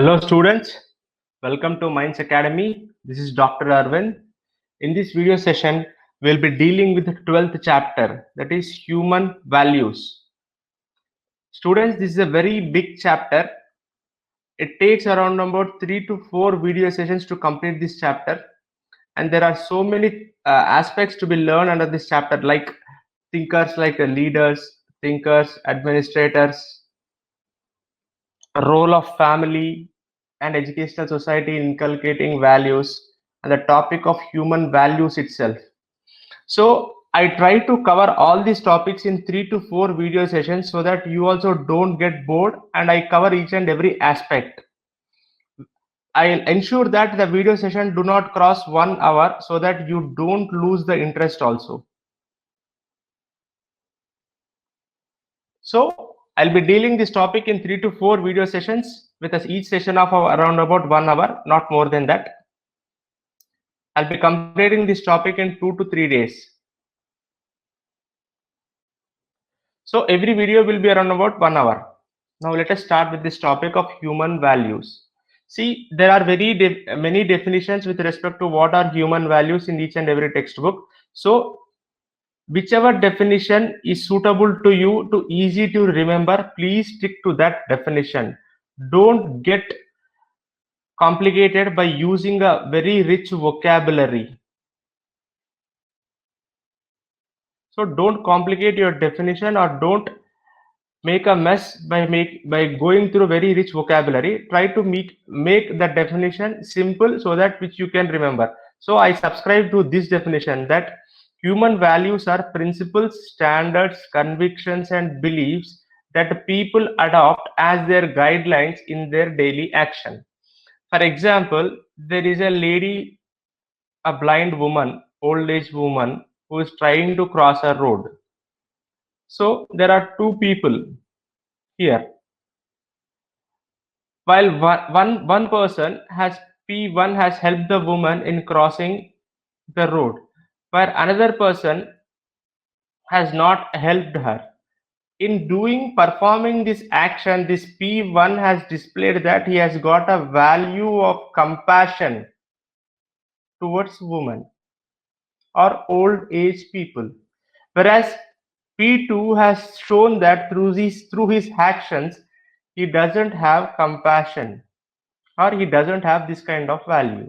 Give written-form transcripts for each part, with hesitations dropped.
Hello students, welcome to Minds Academy. This is Dr. Arvind. In this video session, we'll be dealing with the 12th chapter, that is human values. Students, this is a very big chapter. It takes around about 3 to 4 video sessions to complete this chapter. And there are so many aspects to be learned under this chapter, like thinkers, like leaders, thinkers, administrators, role of family and educational society in inculcating values, and the topic of human values itself. So I try to cover all these topics in 3 to 4 video sessions so that you also don't get bored, and I cover each and every aspect. I'll ensure that the video session do not cross 1 hour so that you don't lose the interest also. So I'll be dealing this topic in 3 to 4 video sessions with us each session of around about 1 hour, not more than that. I'll be completing this topic in 2 to 3 days. So every video will be around about 1 hour. Now let us start with this topic of human values. See, there are many definitions with respect to what are human values in each and every textbook. So whichever definition is suitable to you, to easy to remember, please stick to that definition. Don't get complicated by using a very rich vocabulary. So don't complicate your definition, or don't make a mess by going through very rich vocabulary. Try to make the definition simple so that which you can remember. So I subscribe to this definition, that human values are principles, standards, convictions, and beliefs that people adopt as their guidelines in their daily action. For example, there is a lady, a blind woman, old age woman, who is trying to cross a road. So there are two people here. While one person has P1 has helped the woman in crossing the road, where another person has not helped her. In performing this action, this P1 has displayed that he has got a value of compassion towards women or old age people, whereas P2 has shown that through his actions he doesn't have compassion, or he doesn't have this kind of value.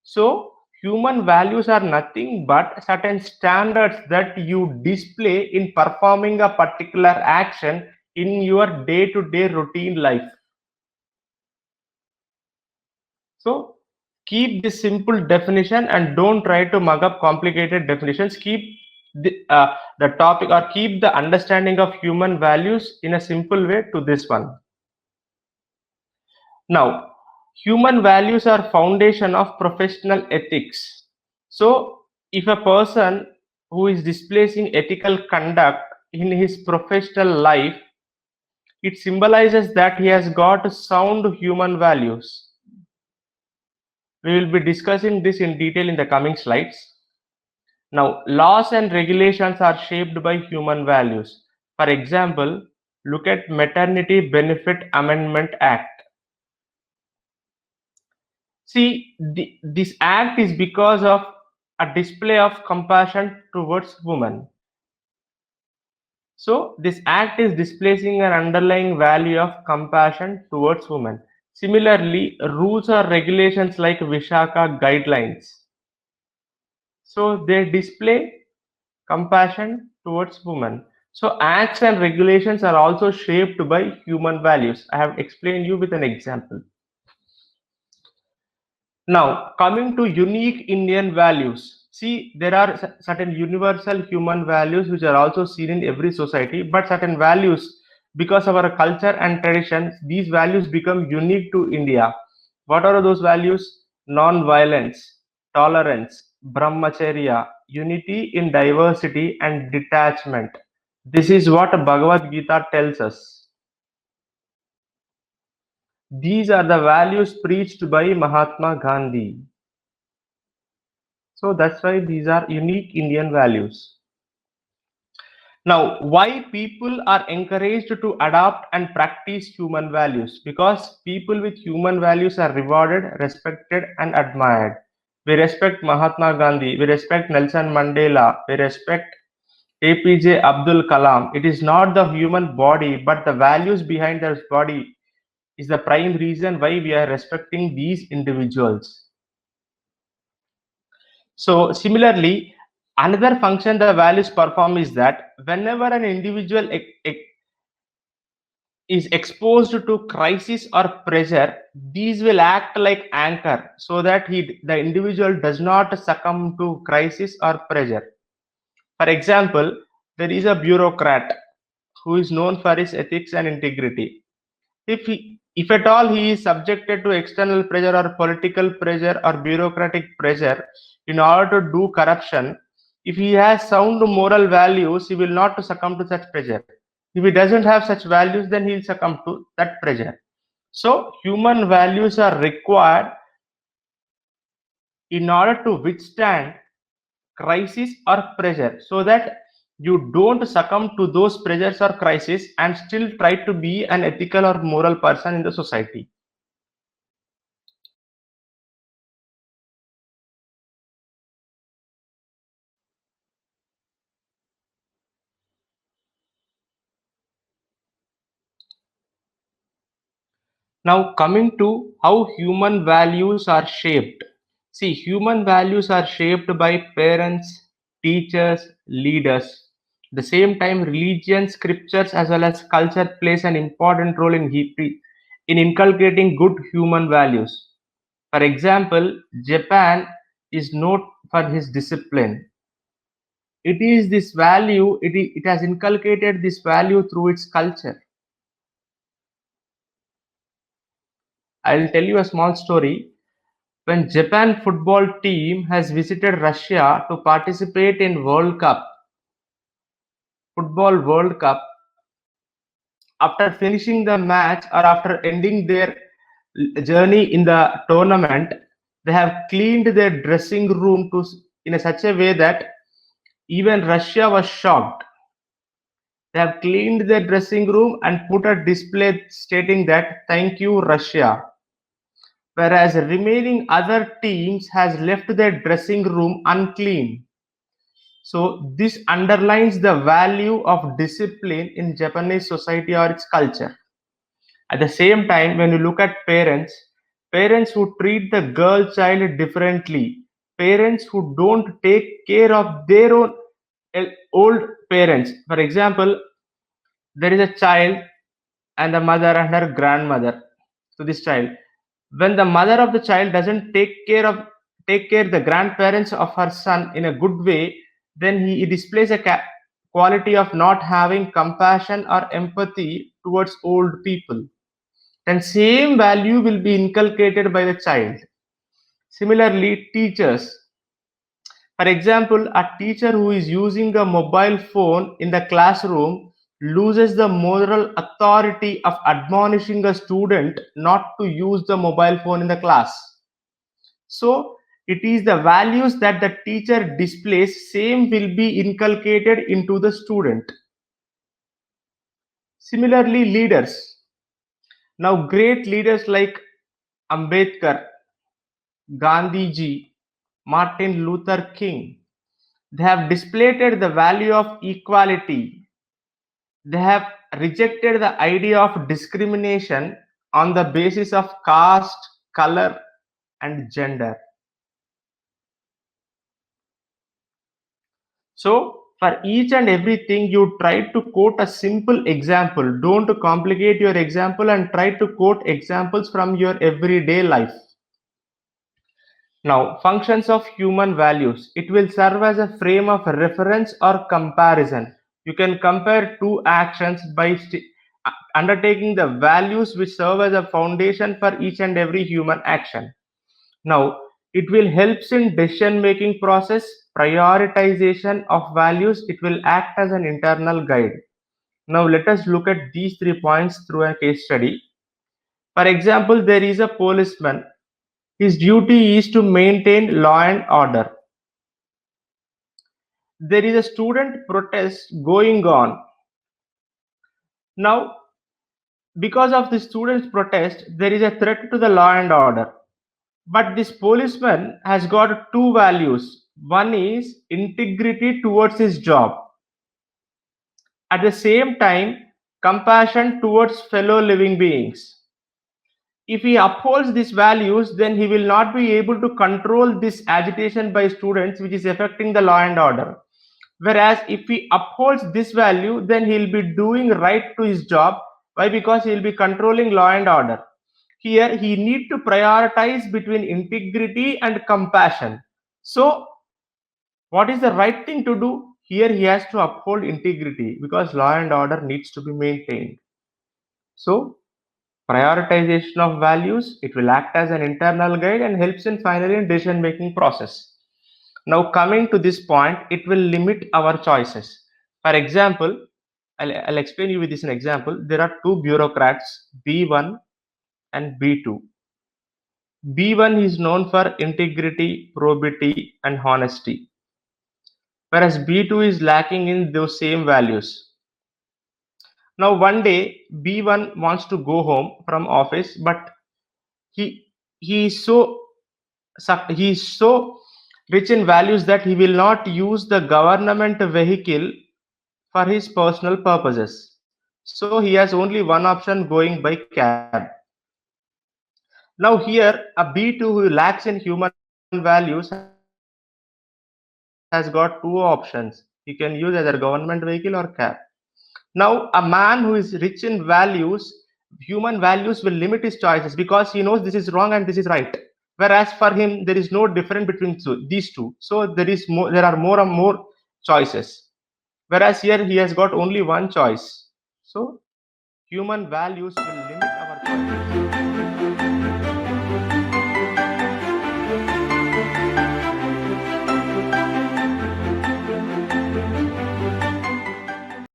So human values are nothing but certain standards that you display in performing a particular action in your day-to-day routine life. So keep this simple definition and don't try to mug up complicated definitions. Keep the topic, or keep the understanding of human values in a simple way to this one. Now, human values are foundation of professional ethics. So if a person who is displaying ethical conduct in his professional life, it symbolizes that he has got sound human values. We will be discussing this in detail in the coming slides. Now, laws and regulations are shaped by human values. For example, look at Maternity Benefit Amendment Act. See, this act is because of a display of compassion towards women. So this act is displaying an underlying value of compassion towards women. Similarly, rules or regulations like Vishaka guidelines, so they display compassion towards women. So acts and regulations are also shaped by human values. I have explained you with an example. Now, coming to unique Indian values. See, there are certain universal human values which are also seen in every society, but certain values, because of our culture and traditions, these values become unique to India. What are those values? Non-violence, tolerance, brahmacharya, unity in diversity, and detachment. This is what Bhagavad Gita tells us. These are the values preached by Mahatma Gandhi. So that's why these are unique Indian values. Now, why people are encouraged to adopt and practice human values? Because people with human values are rewarded, respected, and admired. We respect Mahatma Gandhi, we respect Nelson Mandela, we respect APJ Abdul Kalam. It is not the human body, but the values behind their body is the prime reason why we are respecting these individuals. So similarly, another function the values perform is that whenever an individual is exposed to crisis or pressure, these will act like anchor so that the individual does not succumb to crisis or pressure. For example, there is a bureaucrat who is known for his ethics and integrity. If at all he is subjected to external pressure or political pressure or bureaucratic pressure in order to do corruption, if he has sound moral values, he will not succumb to such pressure. If he doesn't have such values, then he will succumb to that pressure. So human values are required in order to withstand crisis or pressure so that you don't succumb to those pressures or crisis and still try to be an ethical or moral person in the society. Now, coming to how human values are shaped. See, human values are shaped by parents, teachers, leaders. At the same time, religion, scriptures, as well as culture plays an important role in inculcating good human values. For example, Japan is known for his discipline. It is this value, it has inculcated this value through its culture. I'll tell you a small story. When Japan football team has visited Russia to participate in football World Cup, after finishing the match or after ending their journey in the tournament, they have cleaned their dressing room in a such a way that even Russia was shocked. They have cleaned their dressing room and put a display stating that thank you Russia, whereas remaining other teams has left their dressing room unclean. So this underlines the value of discipline in Japanese society or its culture. At the same time, when you look at parents who treat the girl child differently, parents who don't take care of their own old parents. For example, there is a child and the mother and her grandmother to this child. When the mother of the child doesn't take care the grandparents of her son in a good way, then he displays a quality of not having compassion or empathy towards old people. Then same value will be inculcated by the child. Similarly, teachers. For example, a teacher who is using a mobile phone in the classroom loses the moral authority of admonishing a student not to use the mobile phone in the class. So, it is the values that the teacher displays, same will be inculcated into the student. Similarly, leaders. Now, great leaders like Ambedkar, Gandhiji, Martin Luther King, they have displayed the value of equality. They have rejected the idea of discrimination on the basis of caste, color, and gender. So, for each and everything, you try to quote a simple example. Don't complicate your example and try to quote examples from your everyday life. Now, functions of human values. It will serve as a frame of reference or comparison. You can compare two actions by undertaking the values which serve as a foundation for each and every human action. Now, it will helps in decision making process, prioritization of values. It will act as an internal guide. Now, let us look at these 3 points through a case study. For example, there is a policeman. His duty is to maintain law and order. there is a student protest going on. Now, because of the students' protest, there is a threat to the law and order. But this policeman has got two values. One is integrity towards his job. At the same time, compassion towards fellow living beings. If he upholds these values, then he will not be able to control this agitation by students, which is affecting the law and order. Whereas if he upholds this value, then he'll be doing right to his job. Why? Because he'll be controlling law and order. Here he need to prioritize between integrity and compassion. So what is the right thing to do? Here he has to uphold integrity because law and order needs to be maintained. So prioritization of values, it will act as an internal guide and helps in finally in decision making process. Now coming to this point, it will limit our choices. For example, I'll explain you with this an example. There are two bureaucrats, B1 and B2. B1 is known for integrity, probity, and honesty, whereas B2 is lacking in those same values. Now, one day, B1 wants to go home from office, but he he is so he is so rich in values that he will not use the government vehicle for his personal purposes. So he has only one option, going by cab. Now here a B2 who lacks in human values has got two options. He can use either government vehicle or cab. Now a man who is rich in values, human values will limit his choices because he knows this is wrong and this is right. Whereas for him there is no difference between these two. So there are more and more choices. Whereas here he has got only one choice. So human values will limit our choices.